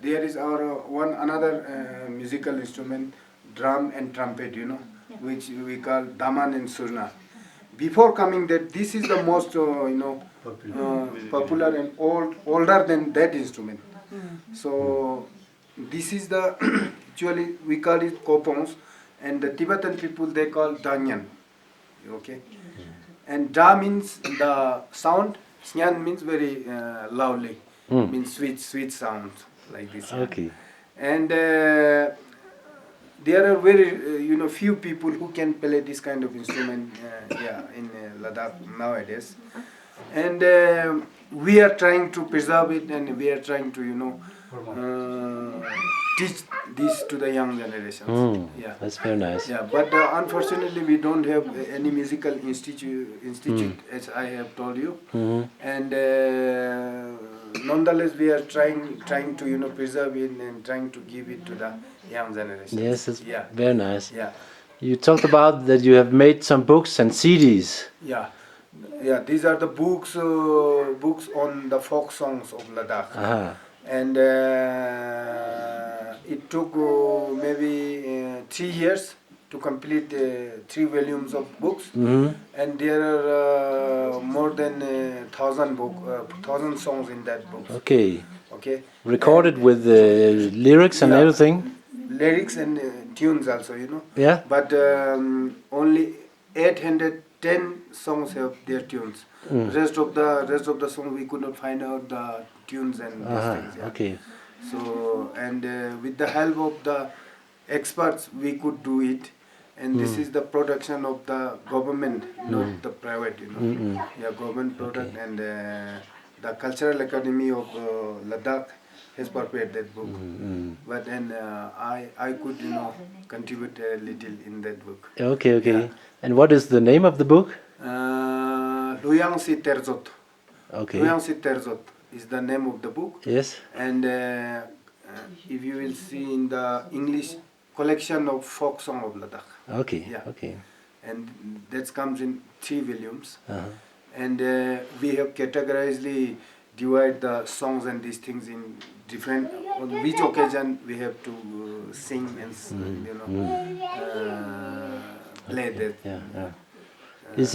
there is our another musical instrument, drum and trumpet, which we call daman and surna. Before coming that, this is the most popular and older than that instrument. So this is the actually we call it kopongs, and the Tibetan people they call danyan. Okay, and da means the sound, snyan means very loudly, means sweet sound like this. Okay. And there are very few people who can play this kind of instrument in Ladakh nowadays, and we are trying to preserve it, and we are trying to teach this to the young generations. Yeah, that's very nice. Yeah, but unfortunately we don't have any musical institute as I have told you, and nonetheless we are trying to preserve it and trying to give it to the young generation. Yes, it's very nice. Yeah. You talked about that you have made some books and CDs. Yeah. These are the books on the folk songs of Ladakh. And it took maybe 3 years to complete 3 volumes of books, and there are more than 1,000 songs in that book. Okay. Okay. Recorded with lyrics and everything. Lyrics and tunes also, Yeah. But only 810 songs have their tunes. Rest of the songs we could not find out the tunes and these things. Yeah. Okay. So and with the help of the experts we could do it, and this is the production of the government, not the private. Yeah, government product, and the Cultural Academy of Ladakh has prepared that book. But then I could contribute a little in that book. Okay. Yeah. And what is the name of the book? Luyang Si Terzot. Okay. Luyang Si Terzot is the name of the book. Yes. And if you will see in the English, collection of folk song of Ladakh. Okay. Yeah. Okay. And that comes in 3 volumes. And we have categorically divide the songs and these things in different, on which occasion we have to sing and play that. Yeah. Is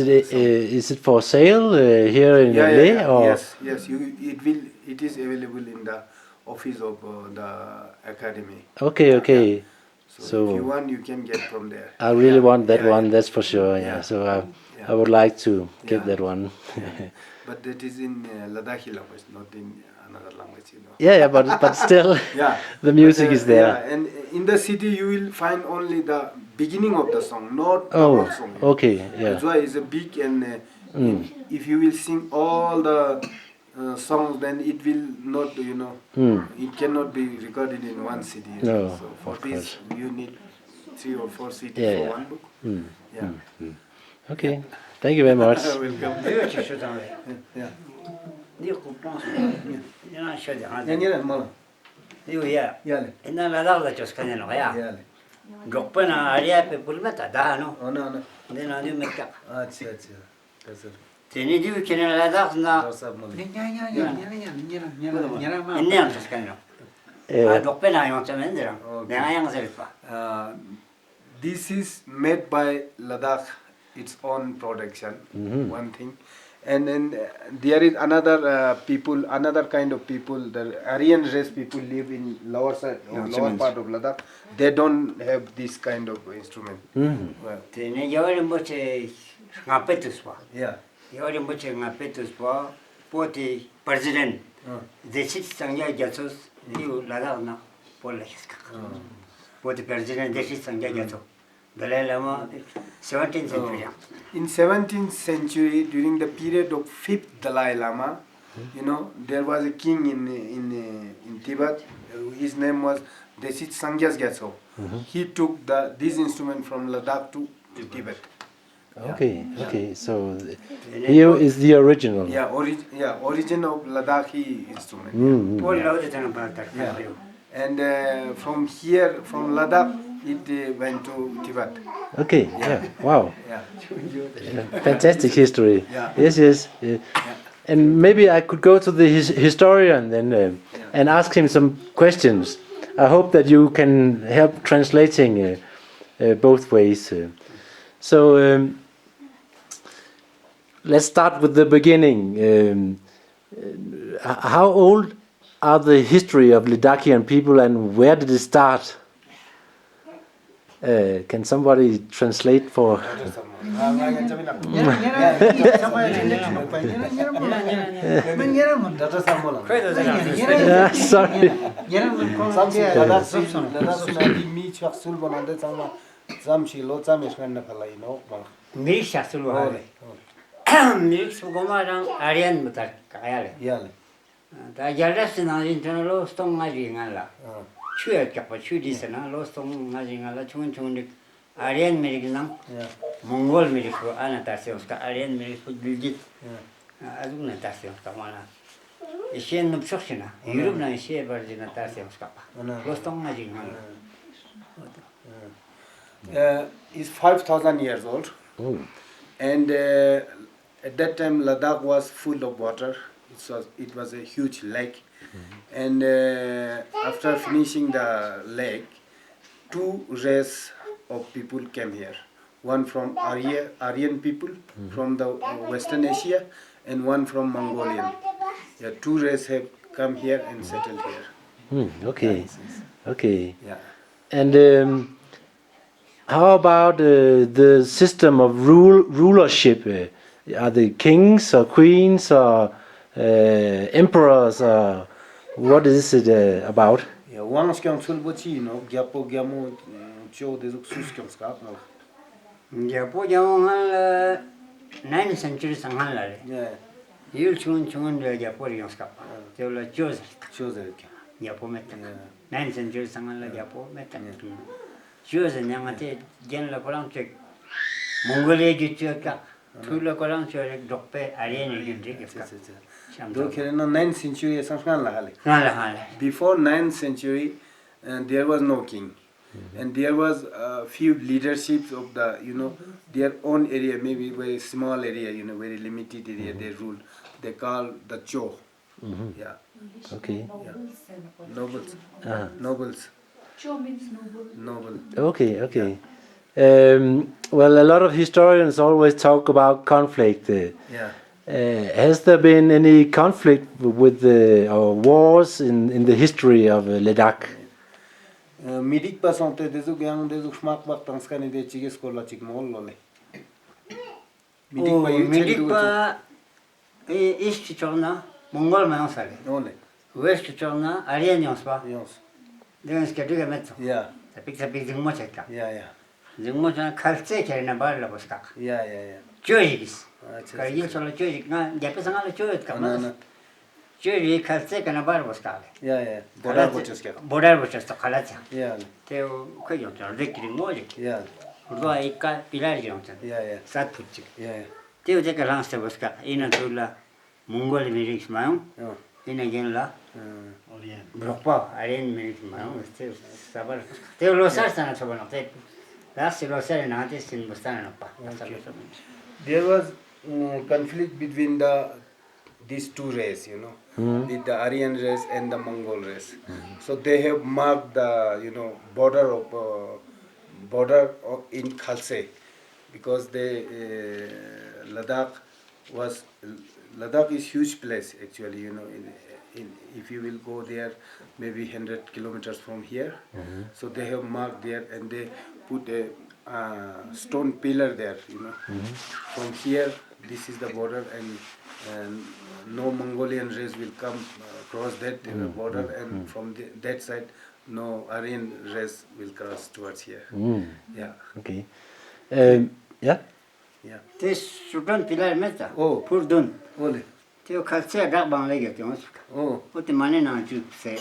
it for sale here in LA? Or? Yes. It is available in the office of the academy. Okay. So if you want, you can get from there. I really want that one. That's for sure. Yeah. So I would like to get that one. But that is in Ladakhi language, not in another language. Yeah, but still, the music is there. Yeah, and in the city you will find only the beginning of the song, not the whole song. Okay, yeah. That's why it's a big, and if you will sing all the songs, then it will not, it cannot be recorded in one CD. No, so for this, you need 3 or 4 CDs for one book. Okay, thank you very much. Welcome. Yeah. إن لا ضغط جسكني نغيا قبنا عليا بقولمة دهانو دينا ديو مكة تاني ديو كنا لا ضغطنا إني أنا جسكني قبنا يوم تمن درا دينا ينزلفا. This is made by Ladakh, its own production, one thing. And then there is another another kind of people, the Aryan race people live in lower side, lower part of Ladakh. They don't have this kind of instrument. Well, تاني يوم بوتي ngapetuswa. yeah. يوم بوتي ngapetuswa بوتي president. Desit sangya jasos diu ladakna polleska. Bوتي president desit sangya jaso. Dalai Lama 17th century. In 17th century, during the period of 5th Dalai Lama, there was a king in Tibet. His name was Desit Sangyas Gyatso. He took this instrument from Ladakh to Tibet. Okay. So here is the original. Origin of Ladakhi instrument. And from here, from Ladakh, it went to Tibet. Okay. Yeah. Wow. Fantastic history. Yes. And maybe I could go to the historian then. and ask him some questions. I hope that you can help translating both ways. So let's start with the beginning. How old are the history of Ladakian people, and where did it start? Can somebody translate for? Sorry. 미리 샷을 와래. 미리 수고마랑 아리안부터 가야래. 다 잘했으나 인터넷 로스통 가지가라. 추에 잡아 추디스나 로스통 가지가라 충분히 아리안 미리랑 몽골 미리고 아나타시오스가 아리안 미리고 빌짓 아주나 타시오스가 많아. 이시엔 눕석시나 유럽나 이시에 버지나 타시오스가 로스통 가지가라. Is 5,000 years old. And at that time Ladakh was full of water. It was a huge lake. And after finishing the lake, two races of people came here. One from Aryan people from the Western Asia, and one from Mongolian. Yeah, two races have come here and settled here. Okay. Okay. Yeah. And how about the system of rulership? Are they kings or queens or emperors? Or what is it about? Yeah, one is going to be Gyapo Gyamo Joe de Suskum Scap. 야포장을 9th century 상한라래. Yeah, 일충충은 야포리용스카. 저라 조스 shows it. 야포 메타. 9th century 상한라 야포 메타. 조스 냥한테 겐라 코랑책 몽골에 주치가 둘라 코랑책 독배 아리엔이 준지겠까. Though in the 9th century, 할라. before 9th century, there was no king. And there was few leaderships of the, their own area, maybe very small area, very limited area they ruled. They call the Cho. Yeah. Okay. Yeah. Nobles. Nobles. Cho means noble. Noble. Okay. Okay. Well, a lot of historians always talk about conflict. Yeah. Has there been any conflict with or wars in the history of Ladakh? Midik pasante desu gyang desu schmak bak tanskani de chiges kola chik mol lole. 미딕바 이스트 쪽나 몽골 마용사래. Ole. 웨스트 쪽나 아리안 용스바. Yes. 내가 스케줄에 맞죠. Yeah. 빅사빅 증모쳤다. Yeah. 증모전 칼제 개나 발라 보스까. Yeah. 조이기스. Achha. 가일 솔로 조이기나 야페상알 조이었까. No. 조이 칼제 개나 발라 보스까. Yeah. Border watches ke. 보달 보쳤어 칼라자. Yeah. 테오 그죠. 저렇게 뭐지. Yeah. 우리가 이까 비라리 용천. Yeah. 사투치. Yeah. 테오 제가 랑스테 보스까. 이나 둘라 몽골 미릭스 마용. Oh. 이나 겐라. Brokpa, Aryan military man, still Sabar. They will search and so on. Last year, in artist in Bustan. There was conflict between these two races, with the Aryan race and the Mongol race. So they have marked the border in Khalse, because Ladakh is huge place actually. If you will go there, maybe 100 kilometers from here. So they have marked there, and they put a stone pillar there. From here, this is the border, and no Mongolian race will come cross that border, and from that side, no Aryan race will cross towards here. Yeah. Okay. Yeah. This Sudan Pilar Meta. Oh. Purdun. Ole. Teo Kalse Dabang Legat. Oh. What the money now to say?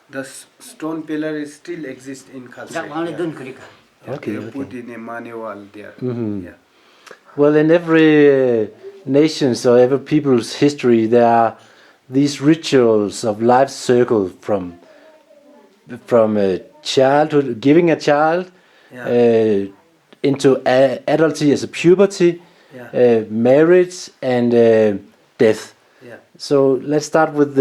The stone pillar is still exists in Khalse. Dabang Ledun Krika. Okay. They put in a manual there. Yeah. Well, in every nation's or every people's history, there are these rituals of life circle from childhood, giving a child, into adulthood as a puberty, marriage, and death. Yeah. So let's start with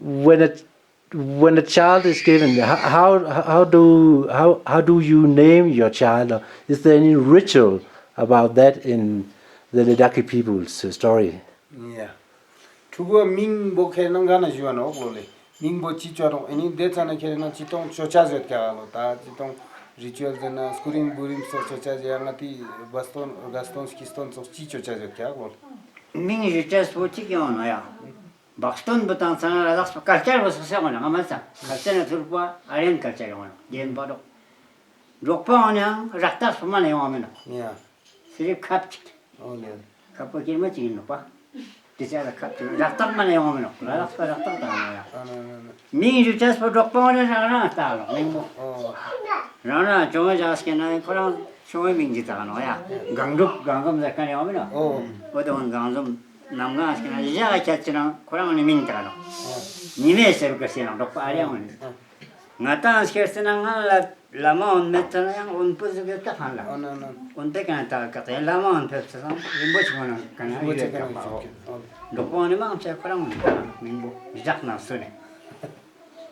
when a child is given, how do you name your child? Or is there any ritual about that in the Ladakhi people's story? Yeah. Tugo ming bo kenan gana juan oglole. Ming bo chicharo any detana kenan chitong chochazet kalo ta chitong ritual dena skuring burim so chochaz yangati gaston skiston so chichozet kalo. Mingi jitas poti ki ono ya. Baston betan sana Ladakh culture was sa ona ngamasa. Culture na turpa Aryan culture ona. Yen bado. Rokpa ona raktas pamane yomena. Yeah. Sirip kapchik. Oh yeah. Kappa kirma chigin no pa. Disa kapchik. Raktak mane yomena. Ladakh pa raktak ta ya. Mingi jitas po rokpa ona rana ta lo. Mingo. Oh. Rana choma jas ke na korang choma mingi ta no ya. Gangrup gangam zakane yomena. Oh. Odon gangam 남가 아시나 이자가 쳤지나 코랑은 민다로 니메스를 것이나 로 빠려면 나타 스케스나 라마온 메타나 온 뿌즈게 딱 한다 온 때가 딱 같아 라마온 펩스서 임보치거나 가나 이렇게 하고 로포니 마음새 코랑은 민보 이작나 쓰네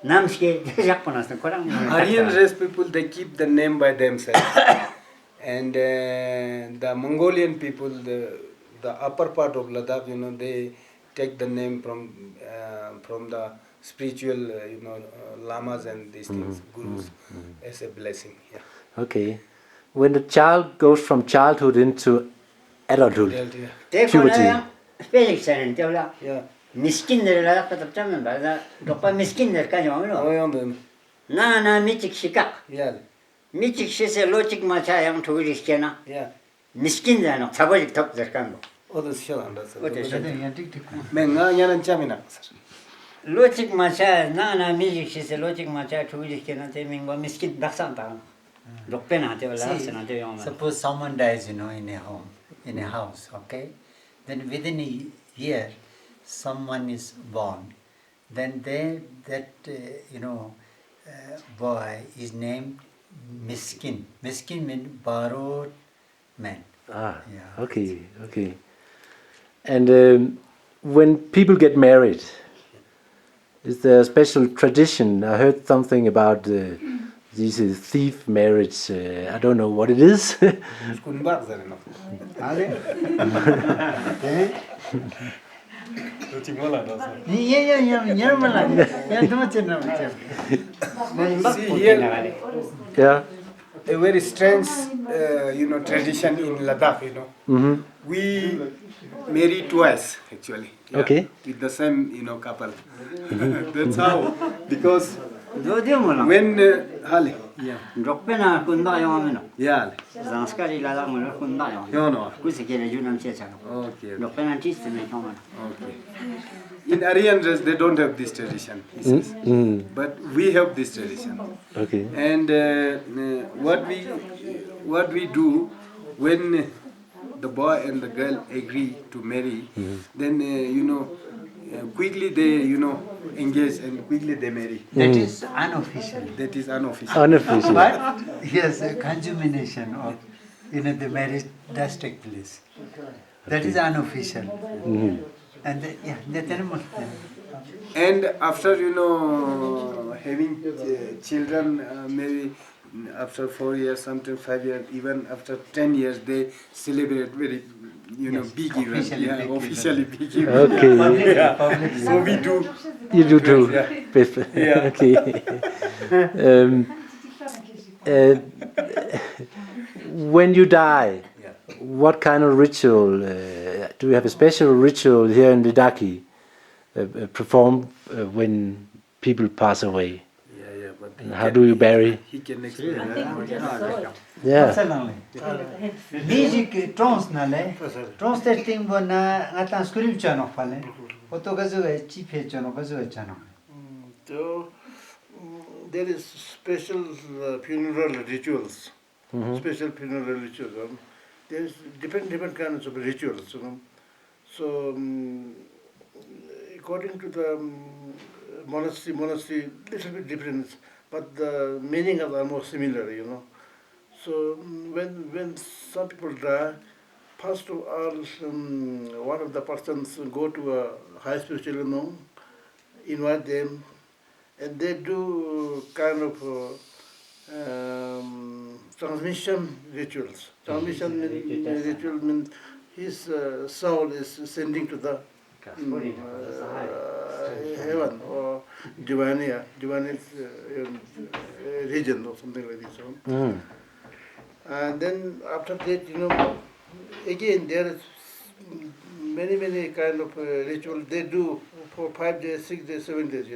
남스게 작보나서 코랑 Aryan race people, they keep the name by themselves. And the Mongolian people, the upper part of Ladakh, they take the name from the spiritual, lamas and these things, gurus, as a blessing. Yeah. Okay. When the child goes from childhood into adulthood, puberty. 스페릭스는 저라 Yeah. 미스킨들 라닥 잡자면 말다 로빠 미스킨들까지 오면 나나 미직 시각 Yeah. 미직 시세 로직 마차 양 두기 시켜나 Yeah. 미스킨들은 잡아직 덮들간 거 Others shall understand. 어때 Menga yanan chamina. 로직 마차 나나 미직 시세 로직 마차 두기 시켜나 대민과 미스킨 박산다 록페나한테 올라왔으나한테 오면 Suppose someone dies, in a home, in a house, okay? Then within a year, someone is born. Then boy is named Miskin. Miskin means borrowed man. Ah, Yeah. okay. And when people get married, is there a special tradition? I heard something about these thief marriage. I don't know what it is. Yeah. A very strange, tradition in Ladakh. Mm-hmm. We marry twice actually. Yeah, Okay. with the same, couple. That's how. Because 도디오모나 when Hale. Yeah. 록페나 군다 용하면 Yeah. zanskari 라다면 군다 용 No. 구세계를 주는 제자로 Okay. 록페나 티스는 형은 Okay. In Aryan race, they don't have this tradition. He says. But we have this tradition. Okay. And what we do when the boy and the girl agree to marry, then quickly they engage and quickly they marry. That is unofficial. That is unofficial. Unofficial. But yes, a consummation of the marriage does take place. That is unofficial. And that's normal. And after having children, maybe after 4 years, sometimes 5 years, even after 10 years, they celebrate very big event. Officially Yeah, big officially big event. Okay. Yeah. So we do. You do too. Yeah. Yeah. Okay. When you die, what kind of ritual? Do you have a special ritual here in Ladakh performed when people pass away? Yeah, but And how do you bury? he can explain that. Yeah. Music trance nale. Trance testing bona ngata script chano phale. Oto gazu chipe chano gazu chano. So there is special funeral rituals. Special funeral rituals. There is different kinds of rituals. So according to the monastery, little bit different, but the meaning are almost similar. So when some people die, first of all, one of the persons go to a high spiritual monk invite them, and they do kind of transmission rituals. Transmission ritual means his soul is sending to the heaven or divine region or something like this. And then after that, again there is many kind of ritual they do for 5 days, 6 days, 7 days.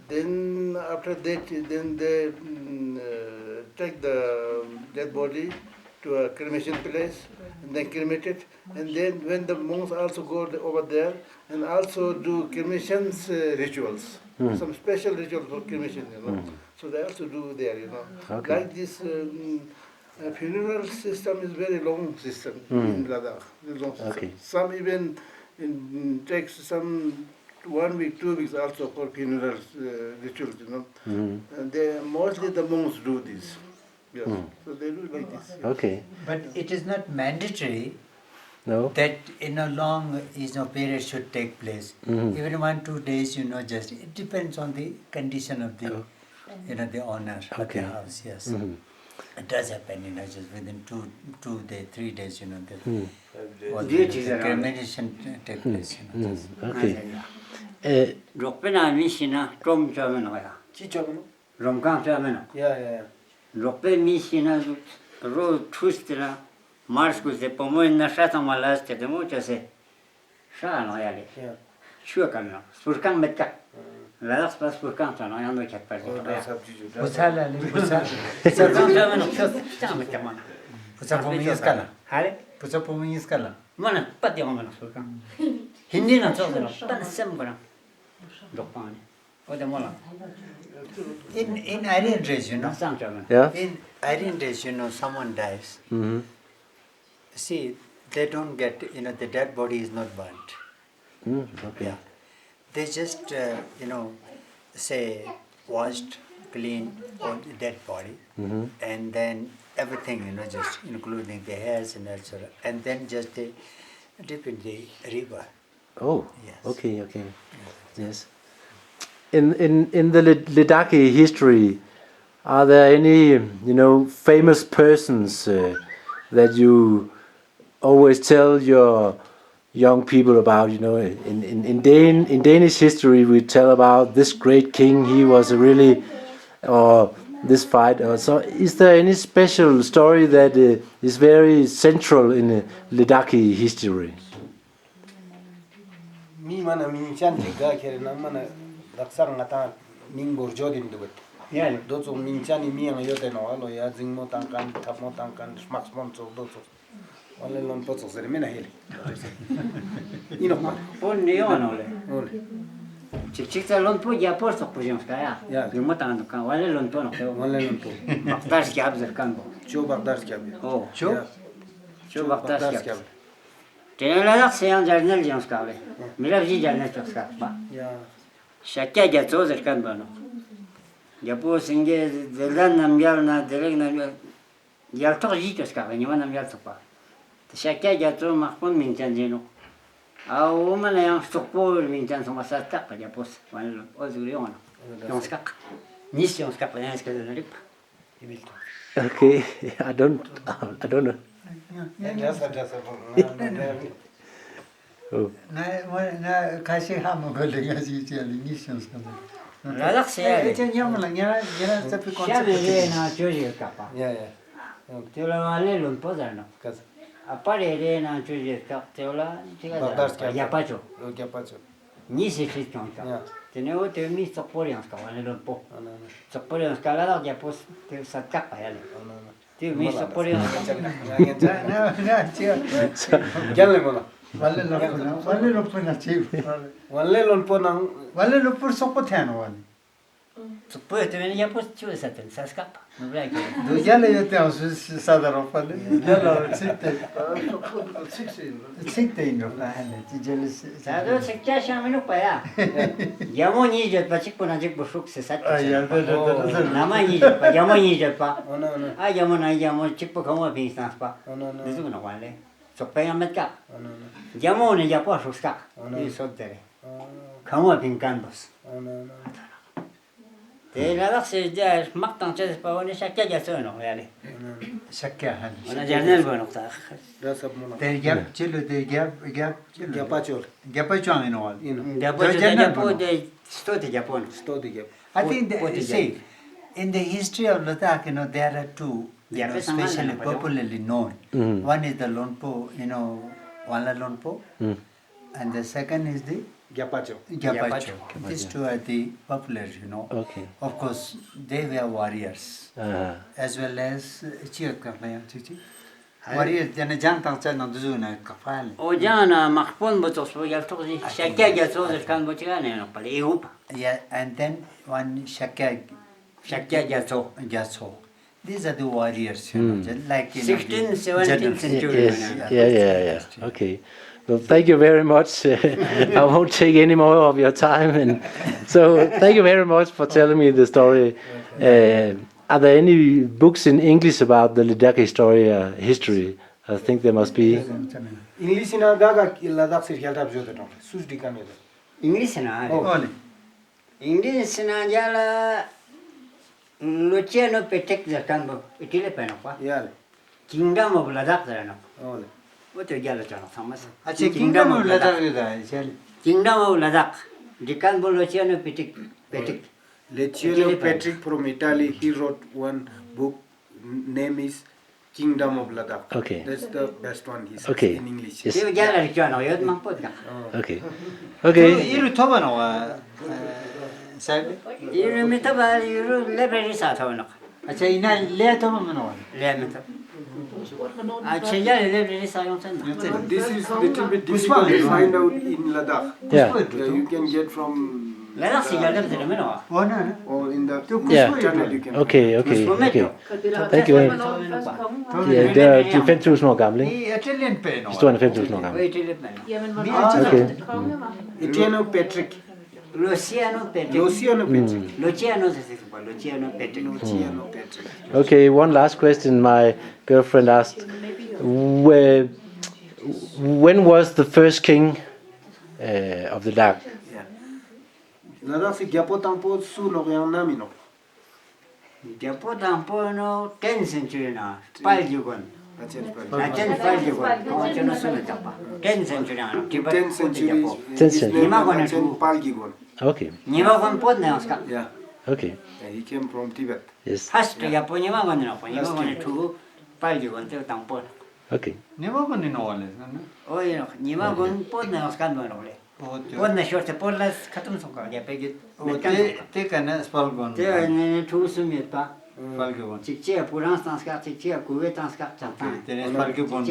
Then after that, then they take the dead body to a cremation place and then cremate it. And then when the monks also go over there and also do cremation rituals, some special rituals for cremation, So they also do there, Okay. Like this funeral system is very long system in Ladakh. Long system. Okay. Some even takes some 1 week, 2 weeks also for funeral rituals, And mostly the monks do this. Yes. So they do like this. Yes. Okay. But it is not mandatory No. that in a long period should take place. Even 1-2 days, just it depends on the condition of the the owner of Okay. the house. Yes, it does happen. Just within 3 days, all the cremation take place. Okay. Rokpena mishina trom chamena ya. Romkang chamena. Yeah. Rokpe mishina ro twistera mars kuze pomoy na shata malaste de mucha se. Sha no ya le. Chua kana. Surkan metka. La pas surkan ta no ya no chat pa. Pusala, Surkan chamena chata metka mana. pusa pomingas kala. Hale? Pusa pomingas kala. Mana pati mana surkan. Hindi na chota no. Pan sem kana. Rokpane. Ode mola. In Aryan race, Sang chamena. Yeah. in Aryan race, someone dies. See, they don't get, the dead body is not burnt. Okay. Yeah. They just, say, washed, cleaned all the dead body, and then everything, just including the hairs and that sort of, and then just they dip in the river. Oh. Yes. Okay. Yes. In the Ladakhi history, are there any famous persons that you always tell your young people about? In Danish history, we tell about this great king. He was a really, or this fight. So, is there any special story that is very central in Ladakhi history? Mi mana min chan ga kere na mana daksar ngata ning borjo din dubet. Yeah. Do zo min chan mi ang yote no alo ya jing mo tangkan tap mo tangkan smax mon zo do zo. Wala lon po zo sere mena heli. Ino ma. Pon neon ole. Ole. Chikta lon po ya por sok pujam skaya. Yeah. Yo matan kan wale lon po no. Wala lon po. Baktash ki abzer kan bo. Cho bagdars kya bi. Oh. Cho bagdars baktash kya ki. bi. Tenela seyan jarnel jam skale. Mila ji jarnel chok ska ba. Ya. Shakya ja zo zer kan ba no. Ya po singe delan nam yal na deleg na yal to ji to ska ni manam yal to pa. Shakya ja zo mahpon min chan jeno. Au mana yang stokpo min chan so masata pa ya pos. Wan o zuri ona. Yon ska. Nis yon ska pa yan ska de rip. Ibilto. Okay, I don't know. Oh. Na kasi hamo galing si Charlie Nissions kami. Ladakh se ya. Ito niya mo lang, yan sa Siya me na choji ka pa. Ya. Teola male lon pozar no. Kas. Apare re na choji ka teola chiga Bagdars kya. ya pacho. Lo kya pacho. Ni se fit kan ka. Ya. Teneo te mi soporian ska wale lon po. Ana. Soporian ska la ya pos te satka pa ya le. Ana. Te mi soporian ska. Na, chiyo. Kya mo na. Wale lopuna chiyo. Wala lon po nang Wale lopur sopo tiano wale. Sopo te me ya pos chu sa ten sa ska pa. No bra ke. Do yale yo te asu sadaro pale. Yalo site. Site ino la hane. Tijele Sa do se kya sha me no pa ya. Yamo ni je pa chik pona chik busuk se sa. Ay, ya, Nama ni je pa yamo ni je pa. Ana. Ah yamo na yamo chik pa kamo bi sa pa. Ana. Nisu no wale. Sopa ya met ka. Ana. Yamo ne ya po su ska. Ni so tere. 강화 빈간버스. 대라닥스 이제 막당 쳐서 보니 샤케게 써노 야래. Shakya han. 오늘 저널 보노다. The submona. They gap chillu, they gap chillu. Gapachor. Gapachwang in all. 대포 대포 스토티 자폰. Stodi gap. I think, What is see, in the history of Ladakh, there are two, Yeah, especially but- popularly known. Mm. One is the Lonpo, Wala Lonpo, and the second is the Gapacho. Gapacho. These two are the popular, Okay. Of course, they were warriors, as well as warriors. Then Jang Tang Chan on the Zuna Kafal. 오자나 막폰 버토스 야토지 샤케게 소스 칸 버치가네 빨리 이후파. Yeah, and then one Shakya 샤케게 소. Jaso. These are the warriors, just like 16th, the 17th generals. century. Yes. Yeah. Okay. Well, thank you very much. I won't take any more of your time, and so thank you very much for telling me the story. Are there any books in English about the Ladakh history? I think there must be. English in Ladakh sir helta bjoda no. Sus dikane. 잉글리스나. Only. 잉글리스나 잘라 루치아노 페텍 자칸보 이틀레 페노파. Yeah. 킹덤 오브 라닥 자노. Oh. 뭐또 잘라잖아. 상마스. Actually, kingdom of Ladakh is actually. 킹덤 오브 라닥. 디칸보 루치아노 페텍. Luciano Patrick from Italy, he wrote one book, name is Kingdom of Ladakh. Okay. That's the best one he says Okay. in English. Yes. 이거 잘라잖아. 요만 보다. Okay. Okay. 이루 터바노와 사이드. 이름이 타바 이름 레벨이 사타오노. 아차 이나 레 터바노와. 레멘타. 아 진짜 레벨이 사용된다. This is little bit difficult to find out in Ladakh. Yeah. You can get from 라닥 시절 레벨이 나와. 원하나? or in the Yeah. internet you can. Okay. Thank you. Ja, der, de er 5.000 år gamle, ikke? 이 이탈리안 페노. Historien er 5.000 år gammel. Jamen, Okay. Luciano Patrick. Luciano Patrick. Luciano Patrick. Luciano Patrick. Luciano Patrick. Okay, one last question my girlfriend asked. When was the first king of the Ladakh? Ladakh si gyapo tampo su no yang nami no. Depo tampono 10th century na. Paljugon. That's it. Na 10th Paljugon. Kawachono sunu tapa. 10th century na. 10th century. Tenth century. Nimagon Palgigon. Okay, Nimagon pod na oska. Yeah. okay, Yeah, he came from Tibet. yes, First Japo Nimagon na po. Nimagon tu Paljugon te tampo. okay. 네모건이 나올래. Oye, Nimagon pod na oska no le. Pod na short pod las katum soka. Ya pegi. 테카나 스팔곤. Te ne tu sumit pa. 스팔곤. Tikche puran stanska tikche kuwe tanska chanta. 테네 스팔곤.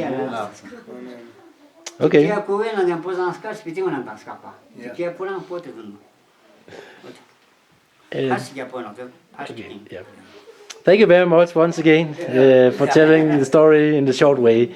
Okay, Tikche kuwe na ne posanska spiti na tanska pa. Tikche puran pote dun. Has Japo no. Has king. yeah. Thank you very much once again for telling the story in the short way.